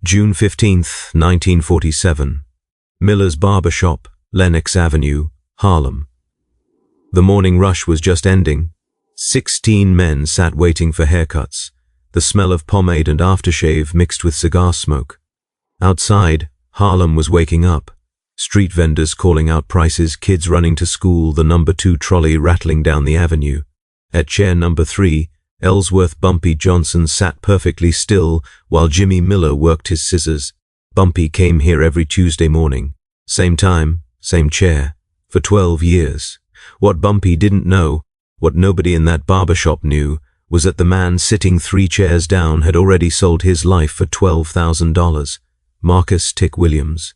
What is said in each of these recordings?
June 15th, 1947. Miller's Barbershop, Lenox Avenue, Harlem. The morning rush was just ending. 16 men sat waiting for haircuts, the smell of pomade and aftershave mixed with cigar smoke. Outside, Harlem was waking up. Street vendors calling out prices, kids running to school, the number 2 trolley rattling down the avenue. At chair number 3, Ellsworth Bumpy Johnson sat perfectly still while Jimmy Miller worked his scissors. Bumpy came here every Tuesday morning. Same time, same chair. For 12 years. What Bumpy didn't know, what nobody in that barbershop knew, was that the man sitting 3 chairs down had already sold his life for $12,000. Marcus Tick Williams.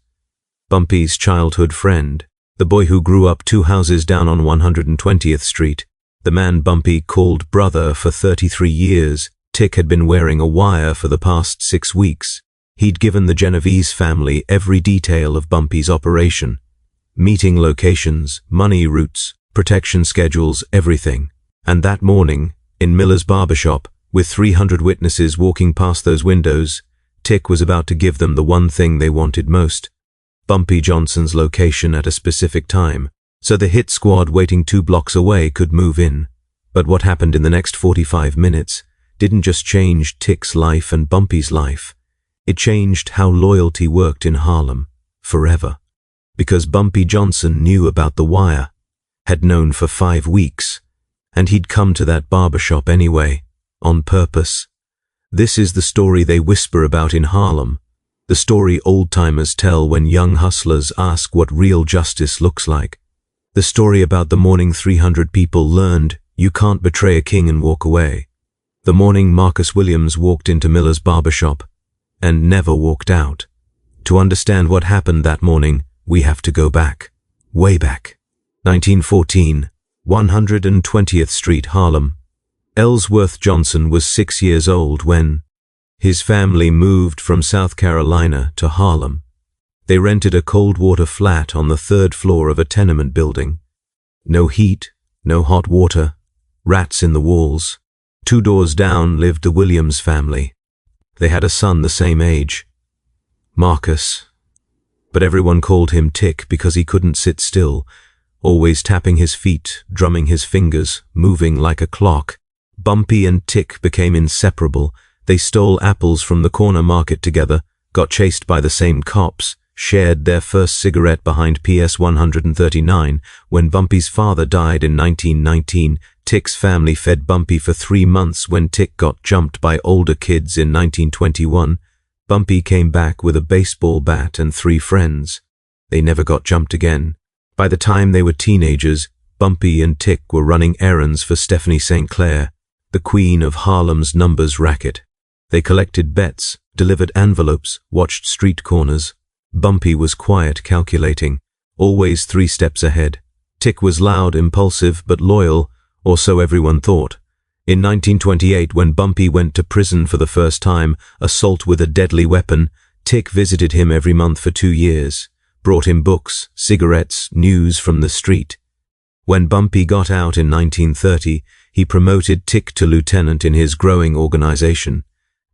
Bumpy's childhood friend. The boy who grew up 2 houses down on 120th Street. The man Bumpy called brother for 33 years. Tick had been wearing a wire for the past 6 weeks. He'd given the Genovese family every detail of Bumpy's operation. Meeting locations, money routes, protection schedules, everything. And that morning, in Miller's barbershop, with 300 witnesses walking past those windows, Tick was about to give them the one thing they wanted most. Bumpy Johnson's location at a specific time, so the hit squad waiting 2 blocks away could move in. But what happened in the next 45 minutes didn't just change Tick's life and Bumpy's life. It changed how loyalty worked in Harlem, forever. Because Bumpy Johnson knew about the wire, had known for 5 weeks, and he'd come to that barbershop anyway, on purpose. This is the story they whisper about in Harlem, the story old-timers tell when young hustlers ask what real justice looks like. The story about the morning 300 people learned you can't betray a king and walk away. The morning Marcus Williams walked into Miller's barbershop and never walked out. To understand what happened that morning, we have to go back, way back. 1914, 120th Street, Harlem. Ellsworth Johnson was 6 years old when his family moved from South Carolina to Harlem. They rented a cold water flat on the 3rd floor of a tenement building. No heat, no hot water, rats in the walls. 2 doors down lived the Williams family. They had a son the same age, Marcus. But everyone called him Tick because he couldn't sit still, always tapping his feet, drumming his fingers, moving like a clock. Bumpy and Tick became inseparable. They stole apples from the corner market together, got chased by the same cops, shared their first cigarette behind PS 139. When Bumpy's father died in 1919, Tick's family fed Bumpy for 3 months. When Tick got jumped by older kids in 1921, Bumpy came back with a baseball bat and 3 friends. They never got jumped again. By the time they were teenagers, Bumpy and Tick were running errands for Stephanie St. Clair, the queen of Harlem's numbers racket. They collected bets, delivered envelopes, watched street corners. Bumpy was quiet, calculating, always 3 steps ahead. Tick was loud, impulsive, but loyal, or so everyone thought. In 1928, when Bumpy went to prison for the first time, assault with a deadly weapon, Tick visited him every month for 2 years, brought him books, cigarettes, news from the street. When Bumpy got out in 1930, he promoted Tick to lieutenant in his growing organization.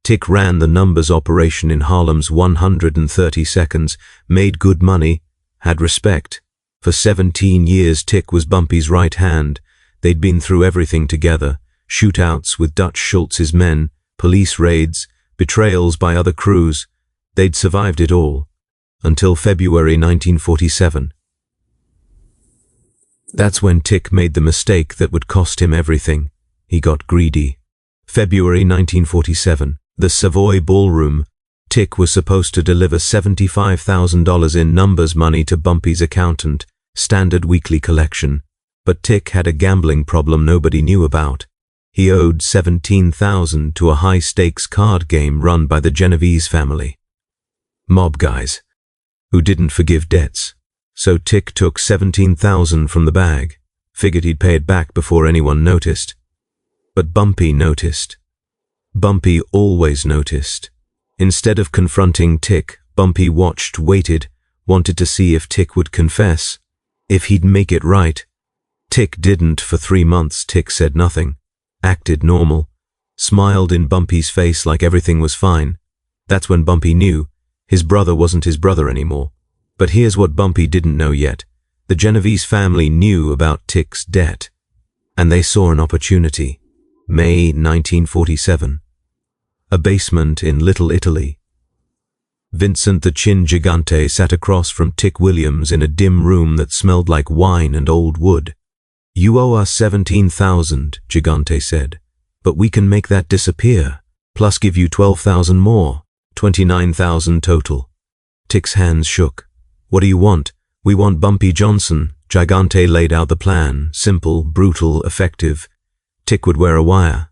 Tick ran the numbers operation in Harlem's 130 seconds, made good money, had respect. For 17 years Tick was Bumpy's right hand. They'd been through everything together. Shootouts with Dutch Schultz's men, police raids, betrayals by other crews. They'd survived it all. Until February 1947. That's when Tick made the mistake that would cost him everything. He got greedy. February 1947. The Savoy Ballroom. Tick was supposed to deliver $75,000 in numbers money to Bumpy's accountant, standard weekly collection. But Tick had a gambling problem nobody knew about. He owed $17,000 to a high-stakes card game run by the Genovese family. Mob guys, who didn't forgive debts. So Tick took $17,000 from the bag, figured he'd pay it back before anyone noticed. But Bumpy noticed. Bumpy always noticed. Instead of confronting Tick, Bumpy watched, waited, wanted to see if Tick would confess, if he'd make it right. Tick didn't. For 3 months Tick said nothing, acted normal, smiled in Bumpy's face like everything was fine. That's when Bumpy knew his brother wasn't his brother anymore. But here's what Bumpy didn't know yet. The Genovese family knew about Tick's debt, and they saw an opportunity. May 1947. A basement in Little Italy. Vincent the Chin Gigante sat across from Tick Williams in a dim room that smelled like wine and old wood. "You owe us 17,000, Gigante said, but we can make that disappear, plus give you 12,000 more, 29,000 total." Tick's hands shook. "What do you want?" "We want Bumpy Johnson." Gigante laid out the plan, simple, brutal, effective. Tick would wear a wire.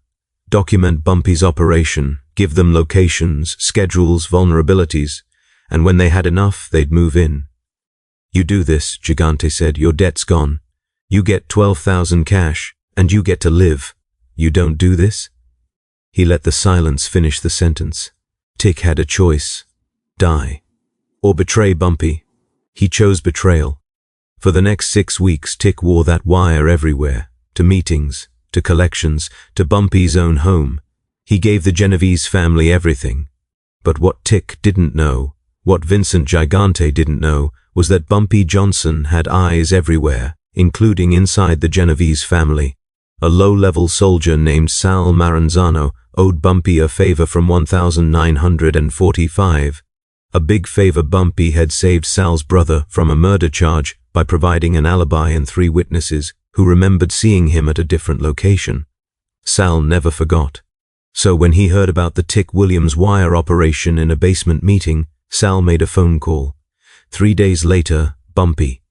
Document Bumpy's operation, give them locations, schedules, vulnerabilities, and when they had enough, they'd move in. "You do this," Gigante said, "your debt's gone. You get 12,000 cash, and you get to live. You don't do this?" He let the silence finish the sentence. Tick had a choice. Die. Or betray Bumpy. He chose betrayal. For the next 6 weeks, Tick wore that wire everywhere, to meetings, to collections, to Bumpy's own home. He gave the Genovese family everything. But what Tick didn't know, what Vincent Gigante didn't know, was that Bumpy Johnson had eyes everywhere, including inside the Genovese family. A low-level soldier named Sal Maranzano owed Bumpy a favor from 1945. A big favor. Bumpy had saved Sal's brother from a murder charge by providing an alibi and 3 witnesses who remembered seeing him at a different location. Sal never forgot. So when he heard about the Tick Williams wire operation in a basement meeting, Sal made a phone call. 3 days later, Bumpy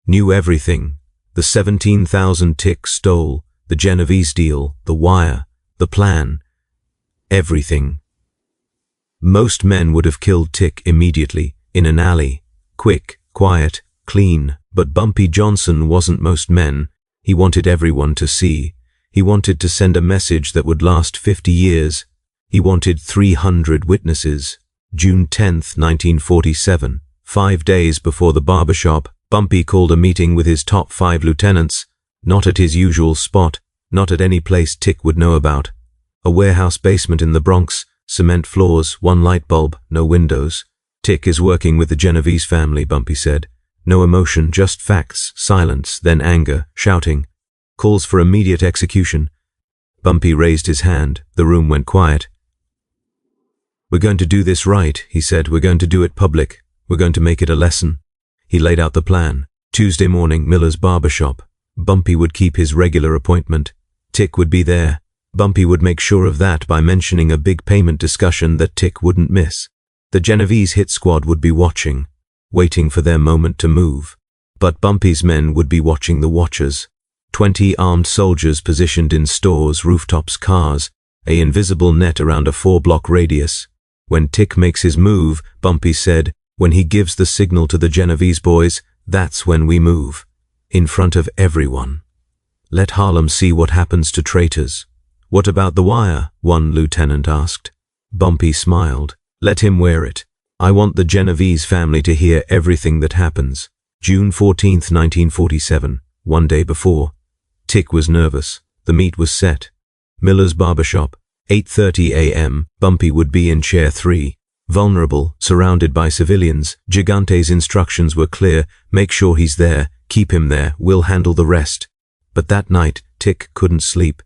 knew everything. The 17,000 Tick stole, the Genovese deal, the wire, the plan, everything. Most men would have killed Tick immediately, in an alley, quick, quiet, clean, but Bumpy Johnson wasn't most men. He wanted everyone to see. He wanted to send a message that would last 50 years. He wanted 300 witnesses. June 10th, 1947, 5 days before the barbershop, Bumpy called a meeting with his top 5 lieutenants, not at his usual spot, not at any place Tick would know about. A warehouse basement in the Bronx, cement floors, 1 light bulb, no windows. "Tick is working with the Genovese family," Bumpy said. "No emotion, just facts, silence, then anger, shouting. Calls for immediate execution." Bumpy raised his hand. The room went quiet. "We're going to do this right," he said. "We're going to do it public. We're going to make it a lesson." He laid out the plan. Tuesday morning, Miller's barbershop. Bumpy would keep his regular appointment. Tick would be there. Bumpy would make sure of that by mentioning a big payment discussion that Tick wouldn't miss. The Genovese hit squad would be watching, waiting for their moment to move. But Bumpy's men would be watching the watchers. 20 armed soldiers positioned in stores, rooftops, cars, an invisible net around a 4-block radius. When Tick makes his move, Bumpy said, when he gives the signal to the Genovese boys, that's when we move. In front of everyone. Let Harlem see what happens to traitors. "What about the wire?" one lieutenant asked. Bumpy smiled. "Let him wear it. I want the Genovese family to hear everything that happens." June 14th, 1947, 1 day before. Tick was nervous. The meet was set. Miller's barbershop, 8:30 a.m. Bumpy would be in chair 3. Vulnerable, surrounded by civilians. Gigante's instructions were clear. Make sure he's there. Keep him there. We'll handle the rest. But that night, Tick couldn't sleep.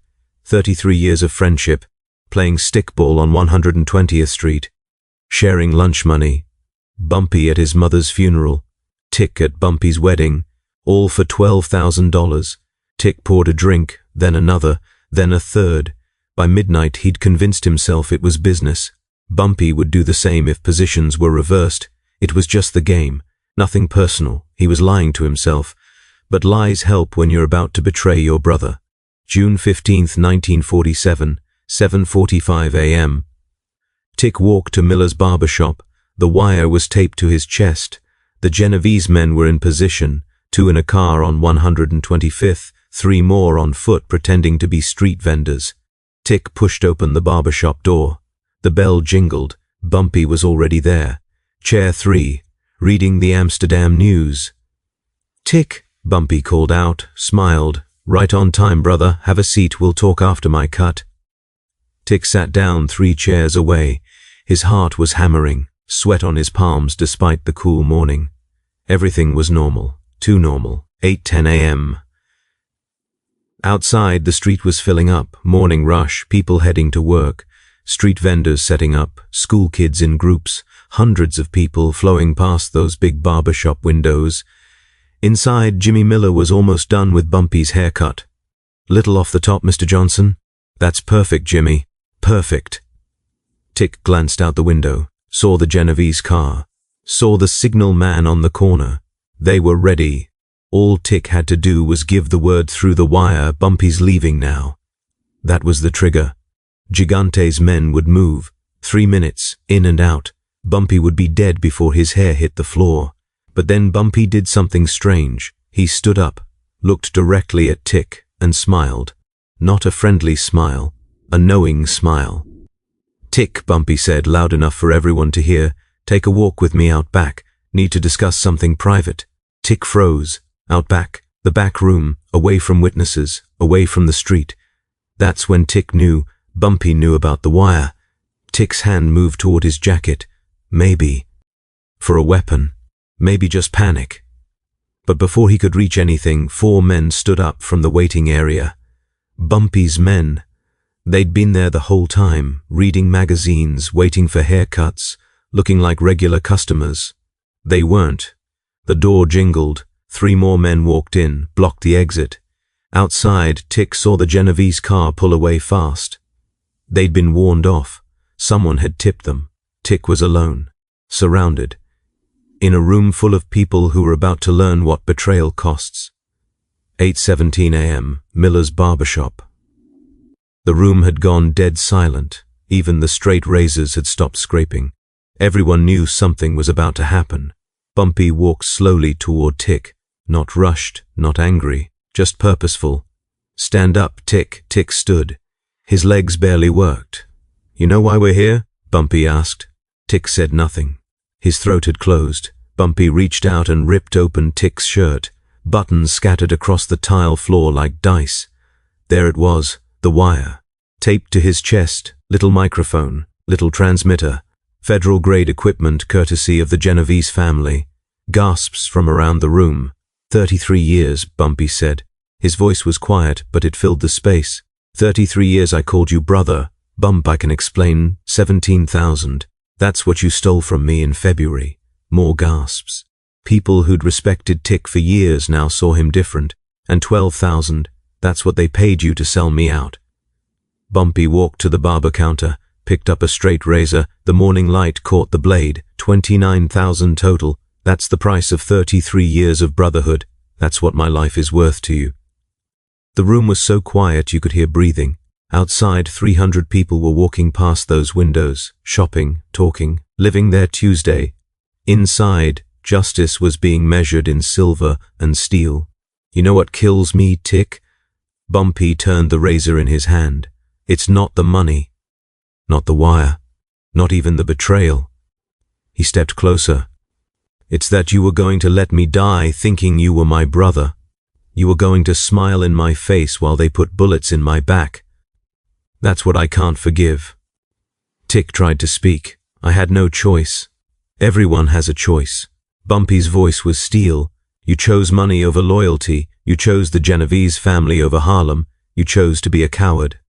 33 years of friendship. Playing stickball on 120th Street. Sharing lunch money. Bumpy at his mother's funeral. Tick at Bumpy's wedding. All for $12,000. Tick poured a drink, then another, then a third. By midnight, he'd convinced himself it was business. Bumpy would do the same if positions were reversed. It was just the game. Nothing personal. He was lying to himself. But lies help when you're about to betray your brother. June 15th, 1947, 7:45 a.m. Tick walked to Miller's barbershop. The wire was taped to his chest. The Genovese men were in position, 2 in a car on 125th, 3 more on foot pretending to be street vendors. Tick pushed open the barbershop door. The bell jingled. Bumpy was already there. Chair 3, reading the Amsterdam news. "Tick," Bumpy called out, smiled. "Right on time, brother. Have a seat. We'll talk after my cut." Tick sat down 3 chairs away. His heart was hammering, sweat on his palms despite the cool morning. Everything was normal, too normal. 8:10 a.m. Outside, the street was filling up, morning rush, people heading to work, street vendors setting up, school kids in groups, hundreds of people flowing past those big barbershop windows. Inside, Jimmy Miller was almost done with Bumpy's haircut. "Little off the top, Mr. Johnson?" "That's perfect, Jimmy. Perfect." Tick glanced out the window, saw the Genovese car, saw the signal man on the corner. They were ready. All Tick had to do was give the word through the wire, "Bumpy's leaving now." That was the trigger. Gigante's men would move. 3 minutes, in and out. Bumpy would be dead before his hair hit the floor. But then Bumpy did something strange. He stood up, looked directly at Tick, and smiled. Not a friendly smile, a knowing smile. "Tick," Bumpy said, loud enough for everyone to hear, "take a walk with me out back. Need to discuss something private." Tick froze. Out back, the back room, away from witnesses, away from the street. That's when Tick knew. Bumpy knew about the wire. Tick's hand moved toward his jacket. Maybe. For a weapon. Maybe just panic. But before he could reach anything, 4 men stood up from the waiting area. Bumpy's men. They'd been there the whole time, reading magazines, waiting for haircuts, looking like regular customers. They weren't. The door jingled. 3 more men walked in, blocked the exit. Outside, Tick saw the Genovese car pull away fast. They'd been warned off. Someone had tipped them. Tick was alone, surrounded, in a room full of people who were about to learn what betrayal costs. 8:17 a.m., Miller's Barbershop. The room had gone dead silent. Even the straight razors had stopped scraping. Everyone knew something was about to happen. Bumpy walked slowly toward Tick, not rushed, not angry, just purposeful. "Stand up, Tick." Tick stood. His legs barely worked. "You know why we're here?" Bumpy asked. Tick said nothing. His throat had closed. Bumpy reached out and ripped open Tick's shirt. Buttons scattered across the tile floor like dice. There it was, the wire. Taped to his chest, little microphone, little transmitter. Federal-grade equipment courtesy of the Genovese family. Gasps from around the room. 33 years, Bumpy said. His voice was quiet, but it filled the space. 33 years I called you brother. Bump, I can explain. 17,000. That's what you stole from me in February. More gasps. People who'd respected Tick for years now saw him different. And 12,000. That's what they paid you to sell me out. Bumpy walked to the barber counter, picked up a straight razor. The morning light caught the blade. 29,000 total. That's the price of 33 years of brotherhood. That's what my life is worth to you. The room was so quiet you could hear breathing. Outside, 300 people were walking past those windows, shopping, talking, living their Tuesday. Inside, justice was being measured in silver and steel. "You know what kills me, Tick?" Bumpy turned the razor in his hand. "It's not the money. Not the wire. Not even the betrayal." He stepped closer. "It's that you were going to let me die thinking you were my brother. You were going to smile in my face while they put bullets in my back. That's what I can't forgive." Tick tried to speak. "I had no choice. Everyone has a choice." Bumpy's voice was steel. "You chose money over loyalty. You chose the Genovese family over Harlem. You chose to be a coward."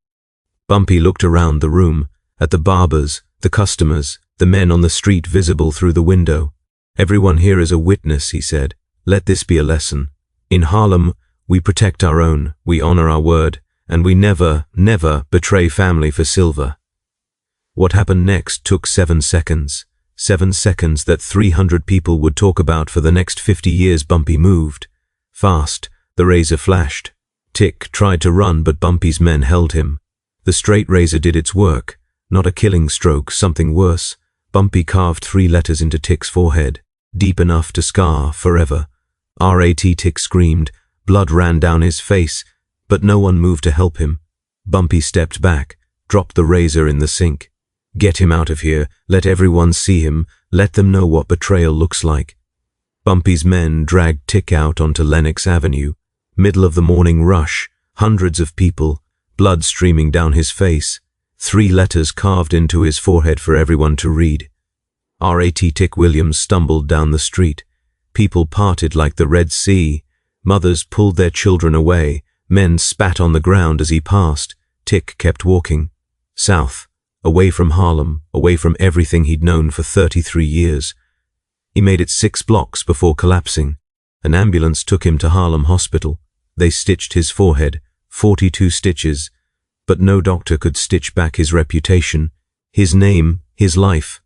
Bumpy looked around the room, at the barbers, the customers, the men on the street visible through the window. "Everyone here is a witness," he said. "Let this be a lesson. In Harlem, we protect our own, we honor our word, and we never, never betray family for silver." What happened next took 7 seconds. 7 seconds that 300 people would talk about for the next 50 years. Bumpy moved. Fast, the razor flashed. Tick tried to run, but Bumpy's men held him. The straight razor did its work. Not a killing stroke, something worse. Bumpy carved 3 letters into Tick's forehead, deep enough to scar forever. R.A.T. Tick screamed. Blood ran down his face, but no one moved to help him. Bumpy stepped back, dropped the razor in the sink. "Get him out of here. Let everyone see him. Let them know what betrayal looks like." Bumpy's men dragged Tick out onto Lenox Avenue. Middle of the morning rush, hundreds of people, blood streaming down his face. 3 letters carved into his forehead for everyone to read. R.A.T. Tick Williams stumbled down the street. People parted like the Red Sea. Mothers pulled their children away. Men spat on the ground as he passed. Tick kept walking. South, away from Harlem, away from everything he'd known for 33 years. He made it 6 blocks before collapsing. An ambulance took him to Harlem Hospital. They stitched his forehead, 42 stitches, but no doctor could stitch back his reputation, his name, his life.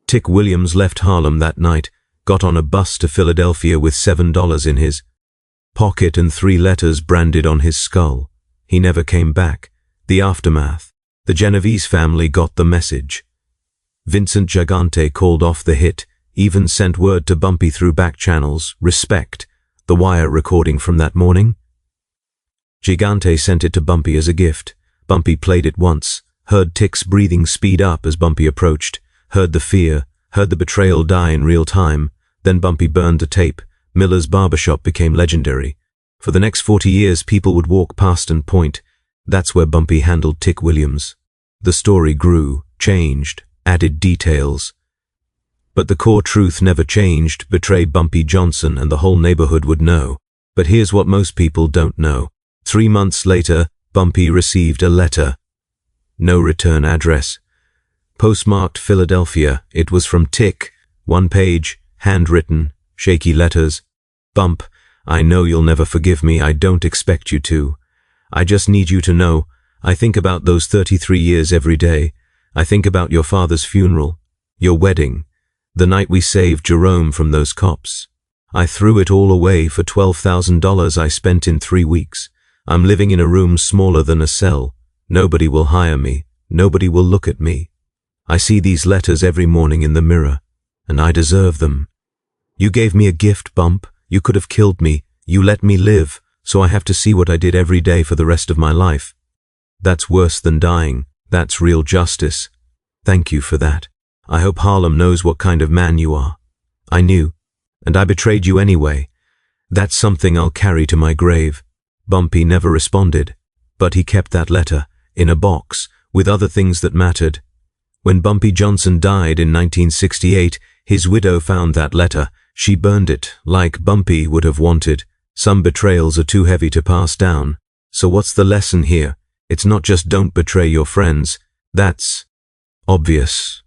Tick Williams left Harlem that night, got on a bus to Philadelphia with $7 in his pocket and 3 letters branded on his skull. He never came back. The aftermath. The Genovese family got the message. Vincent Gigante called off the hit, even sent word to Bumpy through back channels, respect, the wire recording from that morning. Gigante sent it to Bumpy as a gift. Bumpy played it once, heard Tick's breathing speed up as Bumpy approached, heard the fear, heard the betrayal die in real time. Then Bumpy burned the tape. Miller's Barbershop became legendary. For the next 40 years, people would walk past and point. That's where Bumpy handled Tick Williams. The story grew, changed, added details. But the core truth never changed. Betray Bumpy Johnson and the whole neighborhood would know. But here's what most people don't know. 3 months later, Bumpy received a letter. No return address. Postmarked Philadelphia. It was from Tick. 1 page, handwritten, shaky letters. Bump, I know you'll never forgive me. I don't expect you to. I just need you to know, I think about those 33 years every day. I think about your father's funeral, your wedding, the night we saved Jerome from those cops. I threw it all away for $12,000 I spent in 3 weeks. I'm living in a room smaller than a cell. Nobody will hire me. Nobody will look at me. I see these letters every morning in the mirror, and I deserve them. You gave me a gift, Bump. You could have killed me. You let me live, so I have to see what I did every day for the rest of my life. That's worse than dying. That's real justice. Thank you for that. I hope Harlem knows what kind of man you are. I knew, and I betrayed you anyway. That's something I'll carry to my grave. Bumpy never responded, but he kept that letter, in a box, with other things that mattered. When Bumpy Johnson died in 1968, his widow found that letter. She burned it, like Bumpy would have wanted. Some betrayals are too heavy to pass down. So what's the lesson here? It's not just don't betray your friends. That's obvious.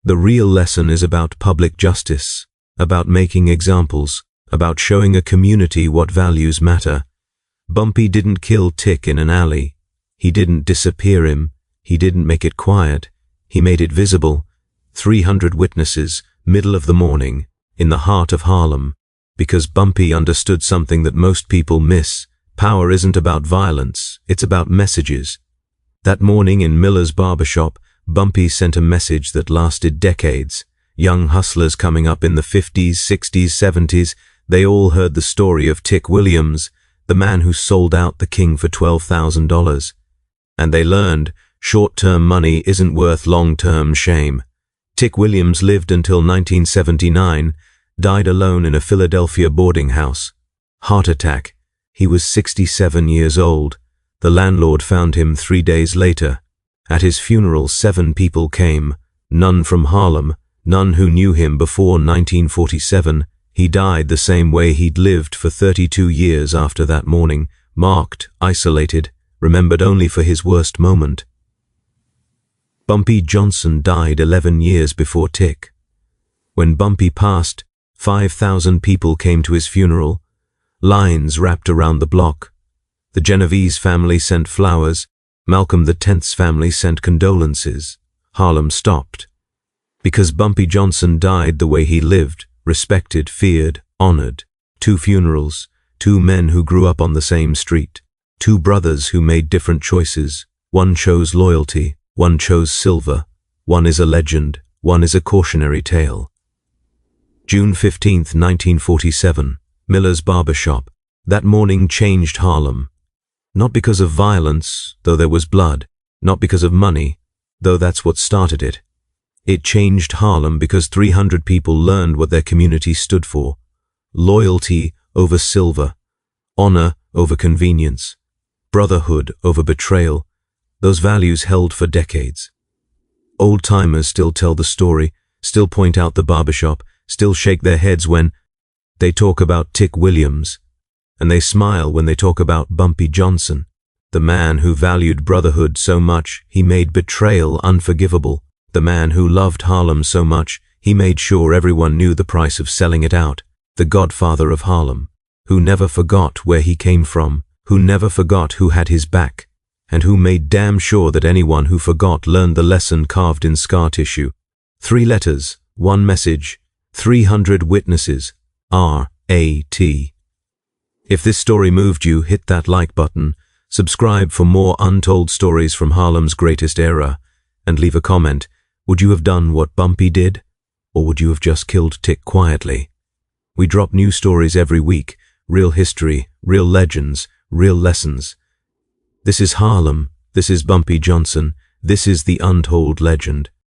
The real lesson is about public justice, about making examples, about showing a community what values matter. Bumpy didn't kill Tick in an alley. He didn't disappear him. He didn't make it quiet. He made it visible. 300 witnesses, middle of the morning, in the heart of Harlem. Because Bumpy understood something that most people miss. Power isn't about violence, it's about messages. That morning in Miller's Barbershop, Bumpy sent a message that lasted decades. Young hustlers coming up in the 50s, 60s, 70s, they all heard the story of Tick Williams, the man who sold out the king for $12,000. And they learned short-term money isn't worth long-term shame. Tick Williams lived until 1979, died alone in a Philadelphia boarding house. Heart attack. He was 67 years old. The landlord found him 3 days later. At his funeral, 7 people came, none from Harlem, none who knew him before 1947. He died the same way he'd lived for 32 years after that morning, marked, isolated, remembered only for his worst moment. Bumpy Johnson died 11 years before Tick. When Bumpy passed, 5,000 people came to his funeral. Lines wrapped around the block. The Genovese family sent flowers. Malcolm X's family sent condolences. Harlem stopped. Because Bumpy Johnson died the way he lived, respected, feared, honored. 2 funerals, 2 men who grew up on the same street. 2 brothers who made different choices. One chose loyalty, one chose silver. One is a legend, one is a cautionary tale. June 15, 1947. Miller's Barbershop. That morning changed Harlem. Not because of violence, though there was blood. Not because of money, though that's what started it. It changed Harlem because 300 people learned what their community stood for. Loyalty over silver. Honor over convenience. Brotherhood over betrayal. those values held for decades. Old-timers still tell the story, still point out the barbershop, still shake their heads when they talk about Tick Williams, and they smile when they talk about Bumpy Johnson, the man who valued brotherhood so much he made betrayal unforgivable, the man who loved Harlem so much he made sure everyone knew the price of selling it out, the godfather of Harlem, who never forgot where he came from, who never forgot who had his back, and who made damn sure that anyone who forgot learned the lesson carved in scar tissue. 3 letters, 1 message, 300 witnesses, R.A.T. If this story moved you, hit that like button, subscribe for more untold stories from Harlem's greatest era, and leave a comment. Would you have done what Bumpy did? Or would you have just killed Tick quietly? We drop new stories every week, real history, real legends, real lessons. This is Harlem, this is Bumpy Johnson, this is the untold legend.